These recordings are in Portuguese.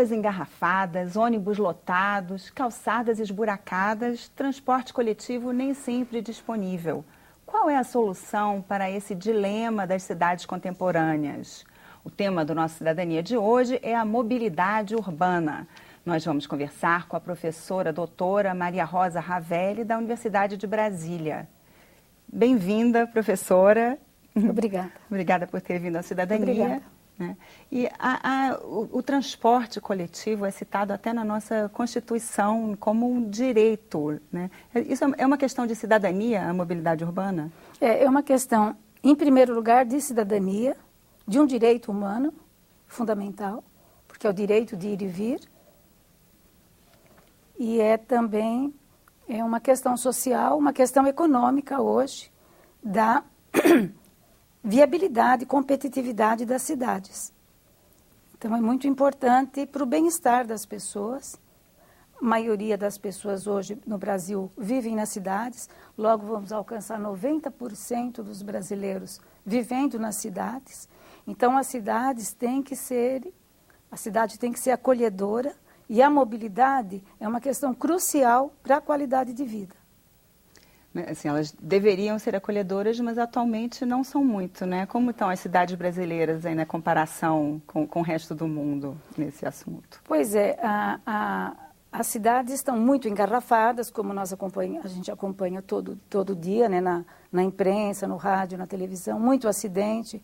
Ruas engarrafadas, ônibus lotados, calçadas esburacadas, transporte coletivo nem sempre disponível. Qual é a solução para esse dilema das cidades contemporâneas? O tema do nosso Cidadania de hoje é a mobilidade urbana. Nós vamos conversar com a professora doutora Maria Rosa Ravelli, da Universidade de Brasília. Bem-vinda, professora. Obrigada. Obrigada por ter vindo à Cidadania. Obrigada. Né? E o transporte coletivo é citado até na nossa Constituição como um direito. Né? Isso é uma questão de cidadania, a mobilidade urbana? É uma questão, em primeiro lugar, de cidadania, de um direito humano fundamental, porque é o direito de ir e vir. E também uma questão social, uma questão econômica hoje, da viabilidade e competitividade das cidades. Então, é muito importante para o bem-estar das pessoas. A maioria das pessoas hoje no Brasil vivem nas cidades, logo vamos alcançar 90% dos brasileiros vivendo nas cidades. Então, a cidade tem que ser acolhedora e a mobilidade é uma questão crucial para a qualidade de vida. Assim, elas deveriam ser acolhedoras, mas atualmente não são muito, né? Como estão as cidades brasileiras aí na comparação com o resto do mundo nesse assunto? Pois é, as cidades estão muito engarrafadas, como a gente acompanha todo dia, né? Na imprensa, no rádio, na televisão, muito acidente.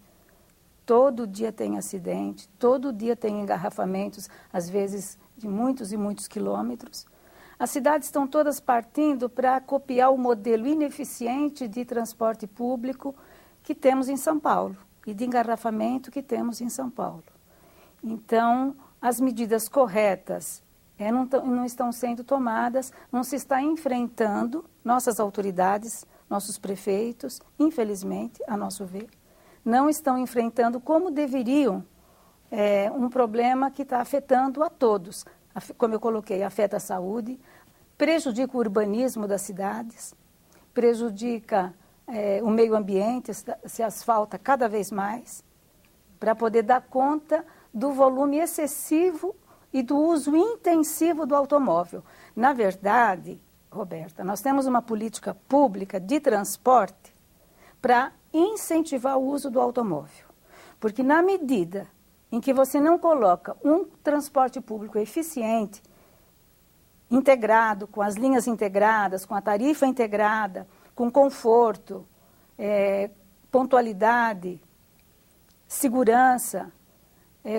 Todo dia tem acidente, todo dia tem engarrafamentos, às vezes de muitos e muitos quilômetros. As cidades estão todas partindo para copiar o modelo ineficiente de transporte público que temos em São Paulo e de engarrafamento que temos em São Paulo. Então, as medidas corretas não estão sendo tomadas, não se está enfrentando nossas autoridades, nossos prefeitos, infelizmente, a nosso ver, não estão enfrentando como deveriam um problema que está afetando a todos. Como eu coloquei, afeta a saúde, prejudica o urbanismo das cidades, prejudica o meio ambiente, se asfalta cada vez mais, para poder dar conta do volume excessivo e do uso intensivo do automóvel. Na verdade, Roberta, nós temos uma política pública de transporte para incentivar o uso do automóvel, porque na medida em que você não coloca um transporte público eficiente, integrado, com as linhas integradas, com a tarifa integrada, com conforto, pontualidade, segurança,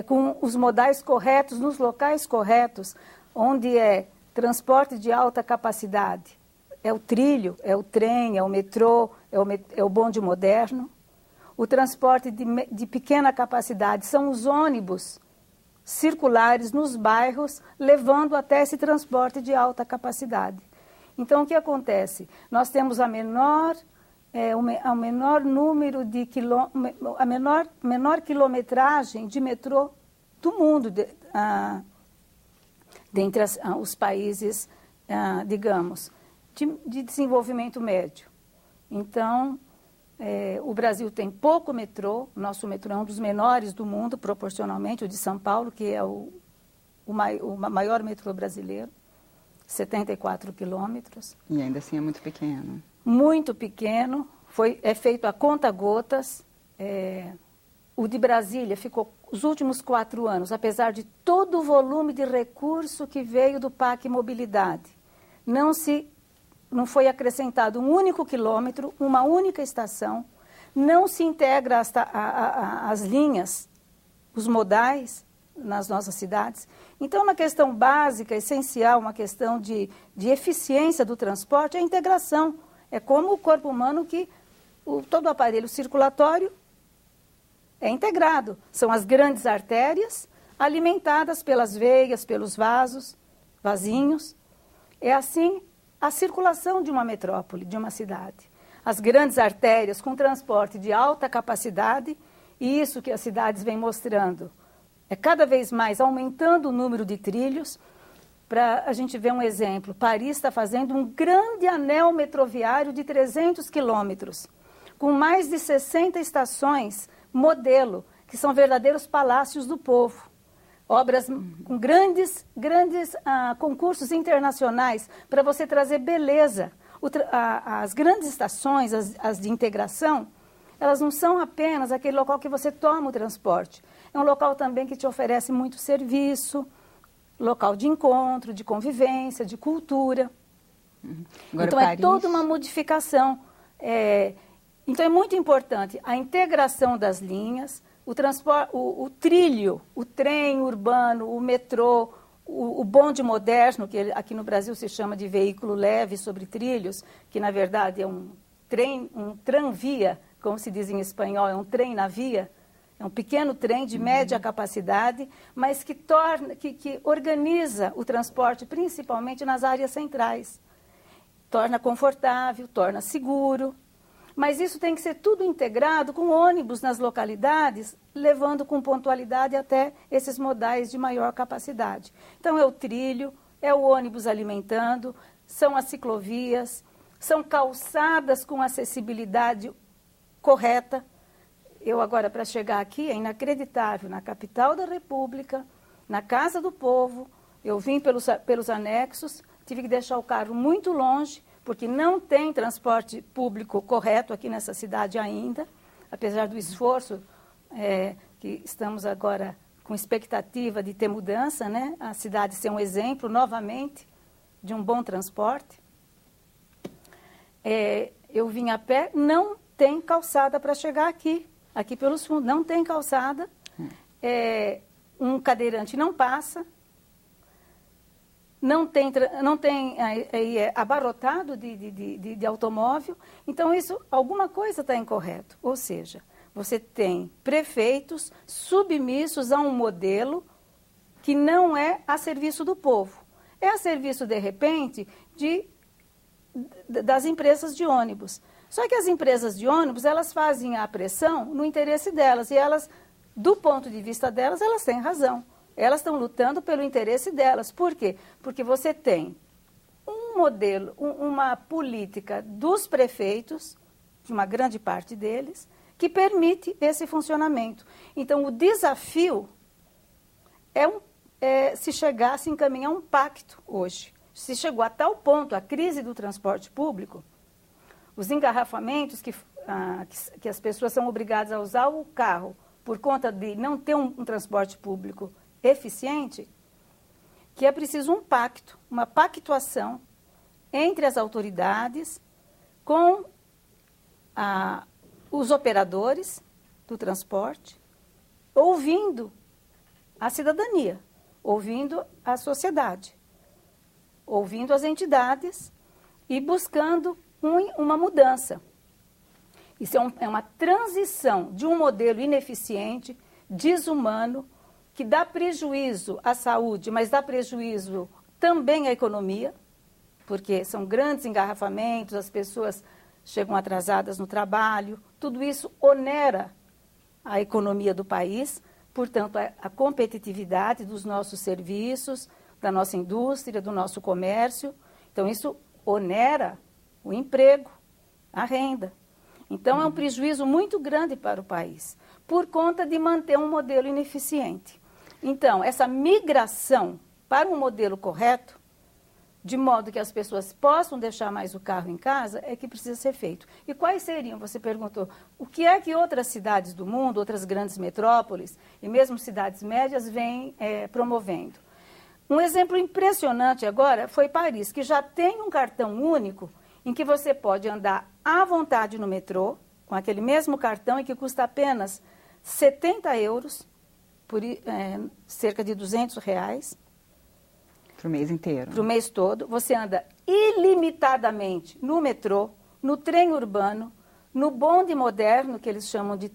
com os modais corretos, nos locais corretos, onde é transporte de alta capacidade, é o trilho, é o trem, é o metrô, é o bonde moderno. O transporte de pequena capacidade são os ônibus circulares nos bairros, levando até esse transporte de alta capacidade. Então, o que acontece? Nós temos a menor quilometragem de metrô do mundo, dentre os países, digamos, de desenvolvimento médio. Então, o Brasil tem pouco metrô, o nosso metrô é um dos menores do mundo, proporcionalmente, o de São Paulo, que é o maior metrô brasileiro, 74 quilômetros. E ainda assim é muito pequeno. Muito pequeno, é feito a conta-gotas. O de Brasília ficou os últimos 4 anos, apesar de todo o volume de recurso que veio do PAC Mobilidade, não foi acrescentado um único quilômetro, uma única estação, não se integra as linhas, os modais nas nossas cidades. Então, uma questão básica, essencial, uma questão de eficiência do transporte é a integração. É como o corpo humano que todo o aparelho circulatório é integrado. São as grandes artérias alimentadas pelas veias, pelos vasinhos. É assim a circulação de uma metrópole, de uma cidade. As grandes artérias com transporte de alta capacidade, e isso que as cidades vêm mostrando, é cada vez mais aumentando o número de trilhos. Para a gente ver um exemplo, Paris está fazendo um grande anel metroviário de 300 quilômetros, com mais de 60 estações modelo, que são verdadeiros palácios do povo. Obras com grandes concursos internacionais para você trazer beleza. As grandes estações, as de integração, elas não são apenas aquele local que você toma o transporte. É um local também que te oferece muito serviço, local de encontro, de convivência, de cultura. Agora, então, é toda uma modificação. Então, é muito importante a integração das linhas, o trilho, o trem urbano, o metrô, o bonde moderno, que aqui no Brasil se chama de veículo leve sobre trilhos, que na verdade é um tranvia, como se diz em espanhol, é um trem na via, é um pequeno trem de média capacidade, mas que organiza o transporte principalmente nas áreas centrais. Torna confortável, torna seguro. Mas isso tem que ser tudo integrado com ônibus nas localidades, levando com pontualidade até esses modais de maior capacidade. Então, é o trilho, é o ônibus alimentando, são as ciclovias, são calçadas com acessibilidade correta. Eu agora, para chegar aqui, é inacreditável, na capital da República, na Casa do Povo, eu vim pelos anexos, tive que deixar o carro muito longe, porque não tem transporte público correto aqui nessa cidade ainda, apesar do esforço que estamos agora com expectativa de ter mudança, né? A cidade ser um exemplo, novamente, de um bom transporte. Eu vim a pé, não tem calçada para chegar aqui pelos fundos, não tem calçada, um cadeirante não passa, não tem abarrotado de automóvel, então alguma coisa está incorreto. Ou seja, você tem prefeitos submissos a um modelo que não é a serviço do povo. É a serviço, de repente, das empresas de ônibus. Só que as empresas de ônibus, elas fazem a pressão no interesse delas, e elas, do ponto de vista delas, elas têm razão. Elas estão lutando pelo interesse delas. Por quê? Porque você tem um modelo, uma política dos prefeitos, de uma grande parte deles, que permite esse funcionamento. Então, o desafio se encaminhar um pacto hoje. Se chegou a tal ponto a crise do transporte público, os engarrafamentos que as pessoas são obrigadas a usar o carro por conta de não ter um transporte público eficiente, que é preciso um pacto, uma pactuação entre as autoridades com os operadores do transporte, ouvindo a cidadania, ouvindo a sociedade, ouvindo as entidades e buscando uma mudança. Isso é uma transição de um modelo ineficiente, desumano, que dá prejuízo à saúde, mas dá prejuízo também à economia, porque são grandes engarrafamentos, as pessoas chegam atrasadas no trabalho, tudo isso onera a economia do país, portanto, a competitividade dos nossos serviços, da nossa indústria, do nosso comércio. Então, isso onera o emprego, a renda. Então, é um prejuízo muito grande para o país, por conta de manter um modelo ineficiente. Então, essa migração para um modelo correto, de modo que as pessoas possam deixar mais o carro em casa, é que precisa ser feito. E quais seriam, você perguntou, o que é que outras cidades do mundo, outras grandes metrópoles e mesmo cidades médias vêm promovendo? Um exemplo impressionante agora foi Paris, que já tem um cartão único em que você pode andar à vontade no metrô, com aquele mesmo cartão e que custa apenas 70 euros, por cerca de R$200. Para o mês inteiro. Para o mês todo. Você anda ilimitadamente no metrô, no trem urbano, no bonde moderno, que eles chamam de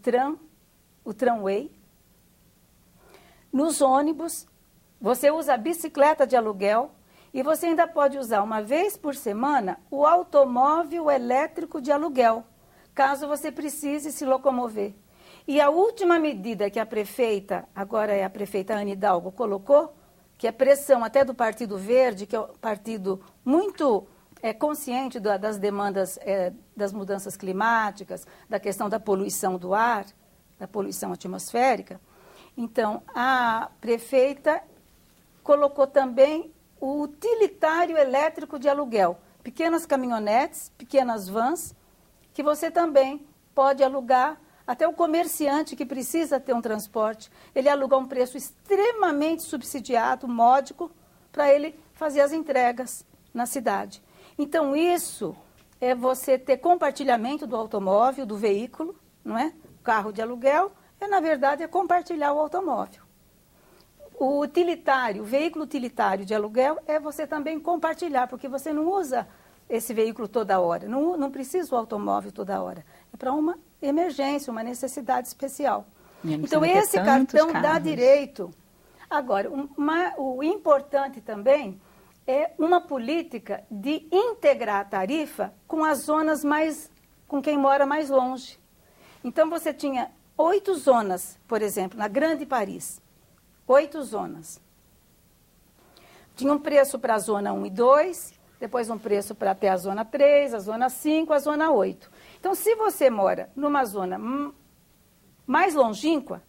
o tramway, nos ônibus, você usa a bicicleta de aluguel e você ainda pode usar uma vez por semana o automóvel elétrico de aluguel, caso você precise se locomover. E a última medida que a prefeita, agora é a prefeita Anne Hidalgo, colocou, que é pressão até do Partido Verde, que é um partido muito consciente das demandas das mudanças climáticas, da questão da poluição do ar, da poluição atmosférica. Então, a prefeita colocou também o utilitário elétrico de aluguel, pequenas caminhonetes, pequenas vans, que você também pode alugar. Até o comerciante que precisa ter um transporte, ele aluga um preço extremamente subsidiado, módico, para ele fazer as entregas na cidade. Então, isso é você ter compartilhamento do automóvel, do veículo, não é? Carro de aluguel, na verdade, é compartilhar o automóvel. O utilitário, o veículo utilitário de aluguel, é você também compartilhar, porque você não usa esse veículo toda hora, não precisa o automóvel toda hora. É para uma emergência, uma necessidade especial. Então, esse cartão dá direito. Agora, o importante também é uma política de integrar a tarifa com as zonas com quem mora mais longe. Então, você tinha 8 zonas, por exemplo, na Grande Paris. 8 zonas. Tinha um preço para a zona 1 e 2, depois um preço para até a zona 3, a zona 5, a zona 8. Então, se você mora numa zona mais longínqua,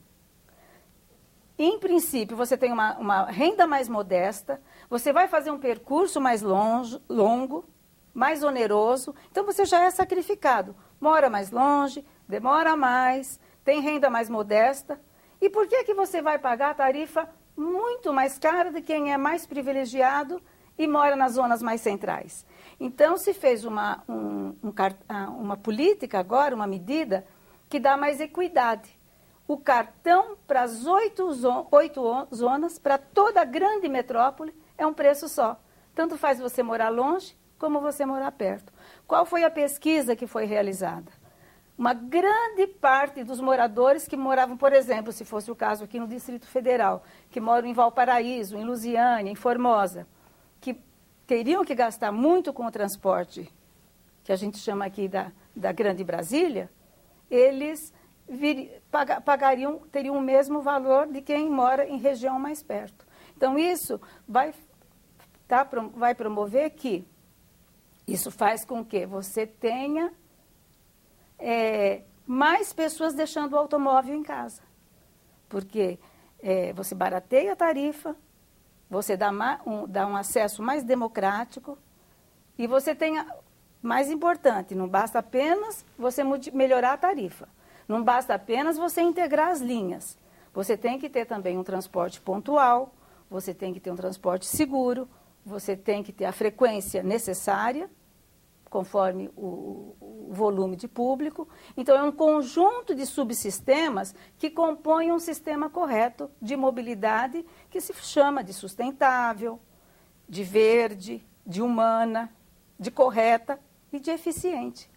em princípio, você tem uma renda mais modesta, você vai fazer um percurso mais longo, mais oneroso, então você já é sacrificado. Mora mais longe, demora mais, tem renda mais modesta. E por que você vai pagar a tarifa muito mais cara de quem é mais privilegiado e mora nas zonas mais centrais? Então, se fez uma política agora, uma medida, que dá mais equidade. O cartão para as 8 zonas, para toda a grande metrópole, é um preço só. Tanto faz você morar longe, como você morar perto. Qual foi a pesquisa que foi realizada? Uma grande parte dos moradores que moravam, por exemplo, se fosse o caso aqui no Distrito Federal, que moram em Valparaíso, em Lusiânia, em Formosa, que teriam que gastar muito com o transporte, que a gente chama aqui da Grande Brasília, eles teriam o mesmo valor de quem mora em região mais perto. Então, isso vai promover que isso faz com que você tenha mais pessoas deixando o automóvel em casa. Porque você barateia a tarifa, você dá um acesso mais democrático e você tem, mais importante, não basta apenas você melhorar a tarifa. Não basta apenas você integrar as linhas. Você tem que ter também um transporte pontual, você tem que ter um transporte seguro, você tem que ter a frequência necessária, conforme o volume de público. Então, é um conjunto de subsistemas que compõem um sistema correto de mobilidade que se chama de sustentável, de verde, de humana, de correta e de eficiente.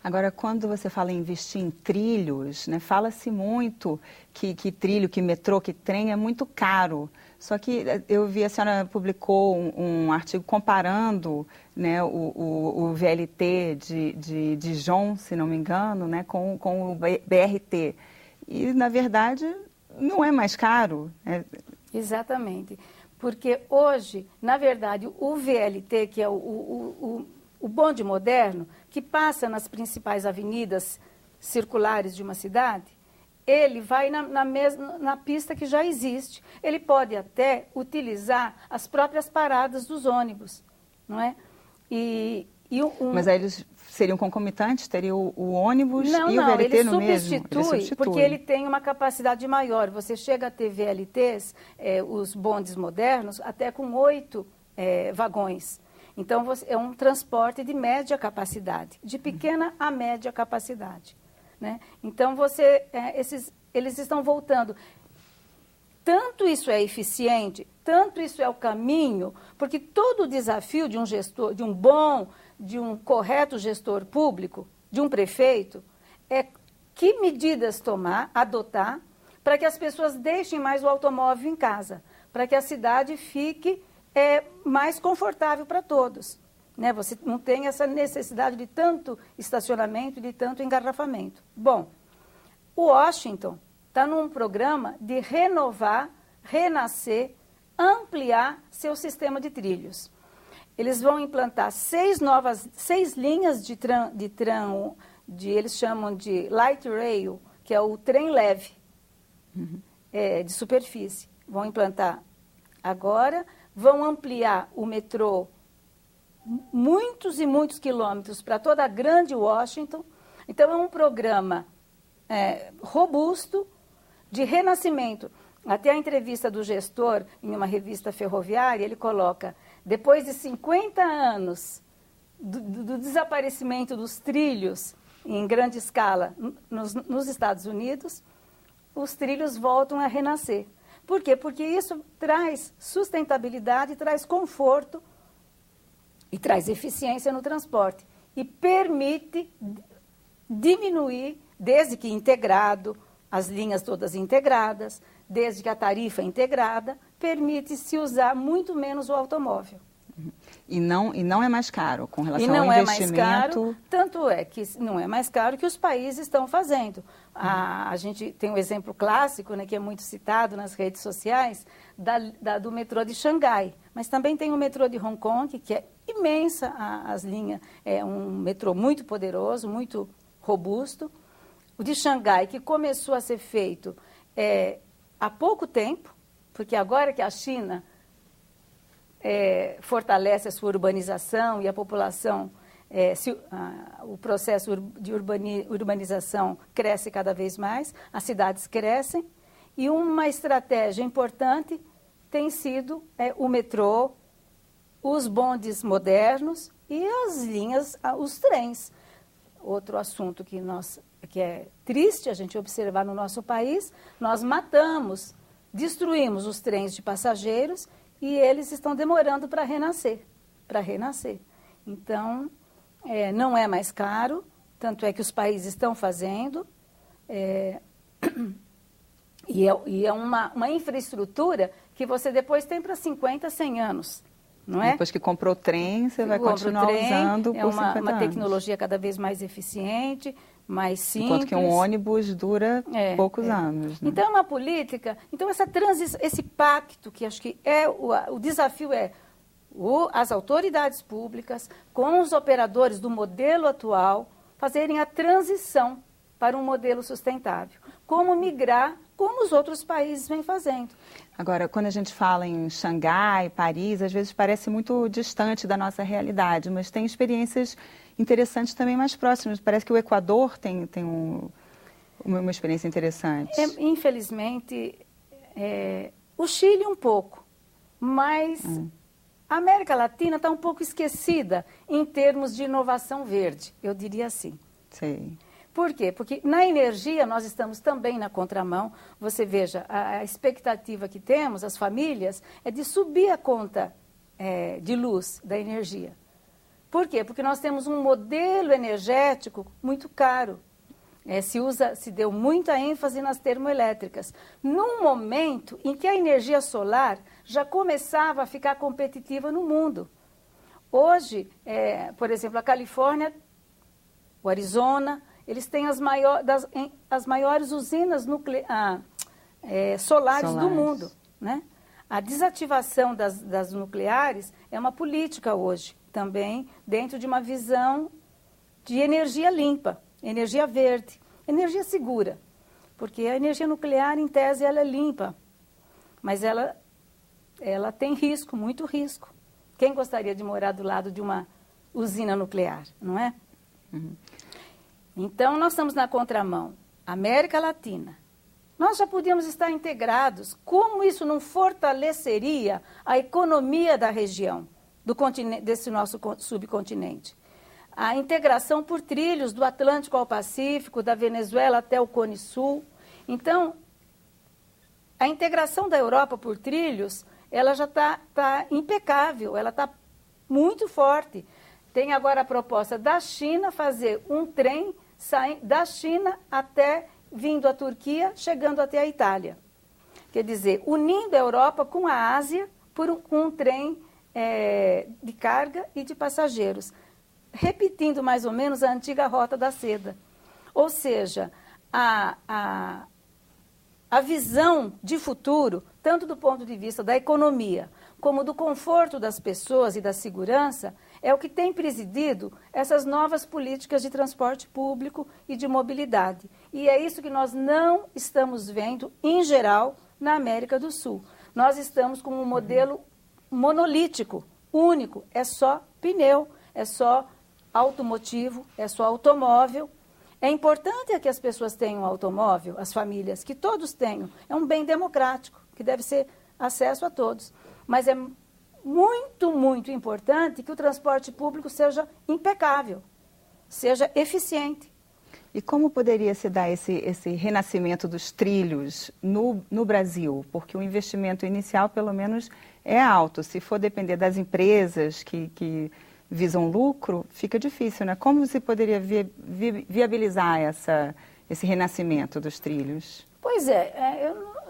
Agora, quando você fala em investir em trilhos, né, fala-se muito que trilho, que metrô, que trem é muito caro. Só que eu vi, a senhora publicou um artigo comparando, né, o VLT de Dijon, se não me engano, né, com o BRT. E, na verdade, não é mais caro. Exatamente. Porque hoje, na verdade, o VLT, que é o bonde moderno, que passa nas principais avenidas circulares de uma cidade, ele vai na pista que já existe. Ele pode até utilizar as próprias paradas dos ônibus, não é? Mas aí eles seriam concomitantes? Teria o ônibus e o VLT no mesmo? Ele substitui, porque ele tem uma capacidade maior. Você chega a ter VLTs, os bondes modernos, até com 8 vagões. Então, é um transporte de média capacidade, de pequena a média capacidade. Né? Então, eles estão voltando. Tanto isso é eficiente, tanto isso é o caminho, porque todo o desafio de um gestor, de um correto gestor público, de um prefeito, é que medidas adotar, para que as pessoas deixem mais o automóvel em casa, para que a cidade fique mais confortável para todos. Né? Você não tem essa necessidade de tanto estacionamento, de tanto engarrafamento. Bom, o Washington está num programa de renovar, renascer, ampliar seu sistema de trilhos. Eles vão implantar 6 linhas de eles chamam de light rail, que é o trem leve. de superfície. Vão implantar agora, vão ampliar o metrô muitos e muitos quilômetros para toda a grande Washington. Então, é um programa robusto de renascimento. Até a entrevista do gestor em uma revista ferroviária, ele coloca, depois de 50 anos do desaparecimento dos trilhos em grande escala nos Estados Unidos, os trilhos voltam a renascer. Por quê? Porque isso traz sustentabilidade, traz conforto e traz eficiência no transporte. E permite diminuir, desde que integrado, as linhas todas integradas, desde que a tarifa é integrada, permite-se usar muito menos o automóvel. E não é mais caro com relação ao investimento? E não é mais caro, tanto é que não é mais caro que os países estão fazendo. A gente tem um exemplo clássico, né, que é muito citado nas redes sociais, do metrô de Xangai. Mas também tem o metrô de Hong Kong, que é imensa as linhas, é um metrô muito poderoso, muito robusto. O de Xangai, que começou a ser feito há pouco tempo, porque agora que a China fortalece a sua urbanização e a população, o processo de urbanização cresce cada vez mais, as cidades crescem, e uma estratégia importante tem sido o metrô, os bondes modernos e as linhas, os trens. Outro assunto que é triste a gente observar no nosso país, nós destruímos os trens de passageiros e eles estão demorando para renascer. Então, não é mais caro, tanto é que os países estão fazendo, e é uma infraestrutura que você depois tem para 50, 100 anos. Não é? Depois que comprou o trem, você vai continuar usando por 50 anos. É uma tecnologia cada vez mais eficiente, mais simples. Enquanto que um ônibus dura poucos anos. Né? Então, é uma política... Então, essa transição, esse pacto, que acho que o desafio as autoridades públicas, com os operadores do modelo atual, fazerem a transição para um modelo sustentável. Como migrar, como os outros países vêm fazendo. Agora, quando a gente fala em Xangai, Paris, às vezes parece muito distante da nossa realidade, mas tem experiências interessantes também mais próximas. Parece que o Equador tem uma experiência interessante. Infelizmente, o Chile um pouco, mas a América Latina está um pouco esquecida em termos de inovação verde, eu diria assim. Sei. Por quê? Porque na energia nós estamos também na contramão. Você veja, a expectativa que temos, as famílias, é de subir a conta de luz da energia. Por quê? Porque nós temos um modelo energético muito caro. Se deu muita ênfase nas termoelétricas. Num momento em que a energia solar já começava a ficar competitiva no mundo. Hoje, por exemplo, a Califórnia, o Arizona, eles têm as maiores usinas solares do mundo. Né? A desativação das nucleares é uma política hoje, também dentro de uma visão de energia limpa, energia verde, energia segura. Porque a energia nuclear, em tese, ela é limpa, mas ela tem risco, muito risco. Quem gostaria de morar do lado de uma usina nuclear, não é? Uhum. Então, nós estamos na contramão. América Latina. Nós já podíamos estar integrados. Como isso não fortaleceria a economia da região, desse nosso subcontinente? A integração por trilhos do Atlântico ao Pacífico, da Venezuela até o Cone Sul. Então, a integração da Europa por trilhos, ela já está impecável, ela está muito forte. Tem agora a proposta da China fazer um trem da China vindo à Turquia, chegando até a Itália. Quer dizer, unindo a Europa com a Ásia com um trem de carga e de passageiros, repetindo mais ou menos a antiga Rota da Seda. Ou seja, a visão de futuro, tanto do ponto de vista da economia, como do conforto das pessoas e da segurança, é o que tem presidido essas novas políticas de transporte público e de mobilidade. E é isso que nós não estamos vendo, em geral, na América do Sul. Nós estamos com um modelo monolítico, único, é só pneu, é só automotivo, é só automóvel. É importante que as pessoas tenham automóvel, as famílias, que todos tenham. É um bem democrático, que deve ser acesso a todos. Mas é muito, muito importante que o transporte público seja impecável, seja eficiente. E como poderia se dar esse renascimento dos trilhos no Brasil? Porque o investimento inicial, pelo menos, é alto. Se for depender das empresas que visam lucro, fica difícil, né? Como se poderia viabilizar esse renascimento dos trilhos? Pois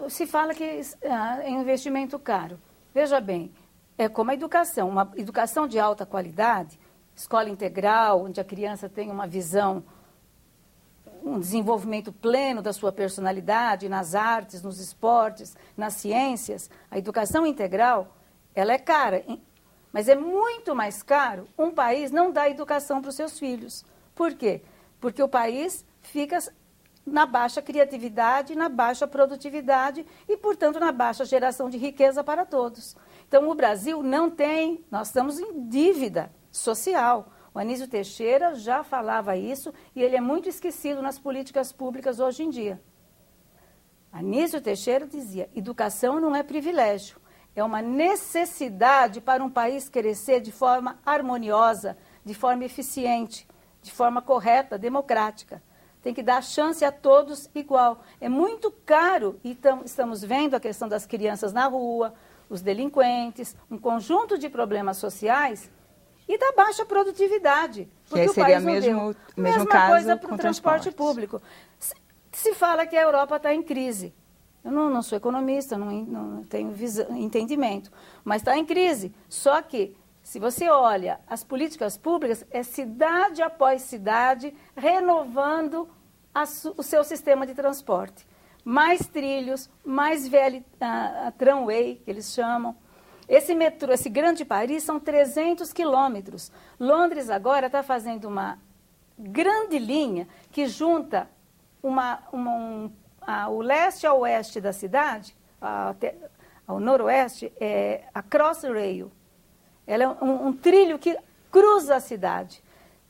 se fala que é um investimento caro. Veja bem, é como a educação, uma educação de alta qualidade, escola integral, onde a criança tem uma visão, um desenvolvimento pleno da sua personalidade, nas artes, nos esportes, nas ciências. A educação integral, ela é cara, mas é muito mais caro um país não dar educação para os seus filhos. Por quê? Porque o país fica na baixa criatividade, na baixa produtividade e, portanto, na baixa geração de riqueza para todos. Então, o Brasil não tem, nós estamos em dívida social. O Anísio Teixeira já falava isso e ele é muito esquecido nas políticas públicas hoje em dia. Anísio Teixeira dizia, educação não é privilégio, é uma necessidade para um país crescer de forma harmoniosa, de forma eficiente, de forma correta, democrática. Tem que dar chance a todos igual. É muito caro, e estamos vendo a questão das crianças na rua, os delinquentes, um conjunto de problemas sociais e da baixa produtividade. Porque que seria o mesmo caso coisa para o transporte público. Se fala que a Europa está em crise. Eu não sou economista, não tenho entendimento, mas está em crise. Só que, se você olha as políticas públicas, é cidade após cidade renovando o seu sistema de transporte. Mais trilhos, mais tramway, que eles chamam. Esse metrô, esse Grande Paris, são 300 quilômetros. Londres agora está fazendo uma grande linha que junta o leste ao oeste da cidade, ao noroeste, é a Crossrail. Ela é um trilho que cruza a cidade.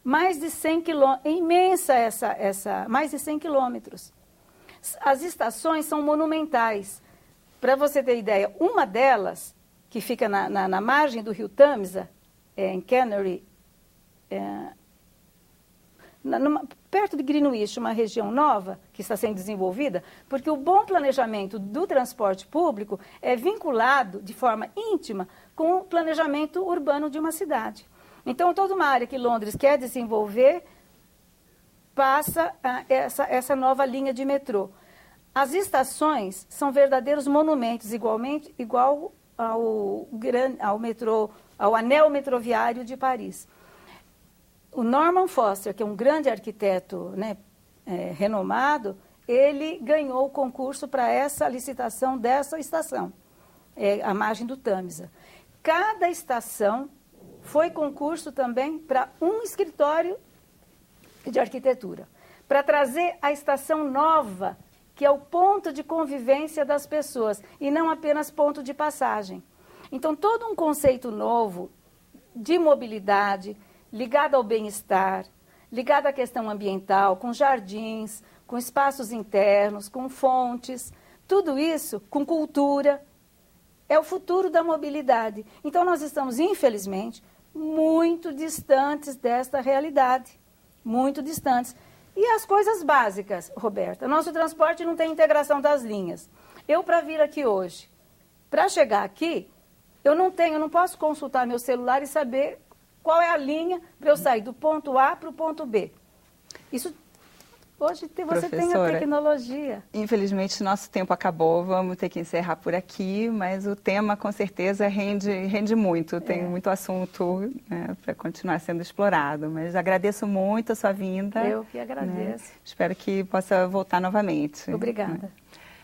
Mais de 100 quilômetros, é imensa mais de 100 quilômetros. As estações são monumentais. Para você ter ideia, uma delas, que fica na margem do rio Tâmisa, em Canary, perto de Greenwich, uma região nova que está sendo desenvolvida, porque o bom planejamento do transporte público é vinculado de forma íntima com o planejamento urbano de uma cidade. Então, toda uma área que Londres quer desenvolver passa essa nova linha de metrô. As estações são verdadeiros monumentos, igual ao metrô, ao anel metroviário de Paris. O Norman Foster, que é um grande arquiteto, né, renomado, ele ganhou o concurso para essa licitação dessa estação, a margem do Tâmisa. Cada estação foi concurso também para um escritório de arquitetura, para trazer a estação nova, que é o ponto de convivência das pessoas, e não apenas ponto de passagem. Então, todo um conceito novo de mobilidade, ligado ao bem-estar, ligado à questão ambiental, com jardins, com espaços internos, com fontes, tudo isso com cultura, é o futuro da mobilidade. Então, nós estamos, infelizmente, muito distantes desta realidade, muito distantes. E as coisas básicas, Roberta, nosso transporte não tem integração das linhas. Eu, para vir aqui hoje, para chegar aqui, eu não posso consultar meu celular e saber qual é a linha para eu sair do ponto A para o ponto B. Isso, hoje você tem a tecnologia. Infelizmente, nosso tempo acabou, vamos ter que encerrar por aqui, mas o tema, com certeza, rende muito. Tem muito assunto, né, para continuar sendo explorado. Mas agradeço muito a sua vinda. Eu que agradeço. Né? Espero que possa voltar novamente. Obrigada. Né?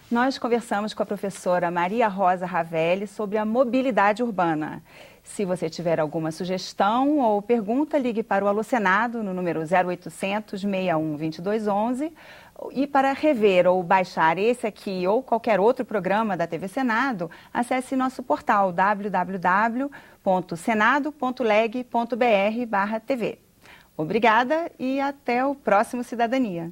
Nós conversamos com a professora Maria Rosa Ravelli sobre a mobilidade urbana. Se você tiver alguma sugestão ou pergunta, ligue para o Alô Senado no número 0800 61 2211 e para rever ou baixar esse aqui ou qualquer outro programa da TV Senado, acesse nosso portal www.senado.leg.br/TV. Obrigada e até o próximo Cidadania.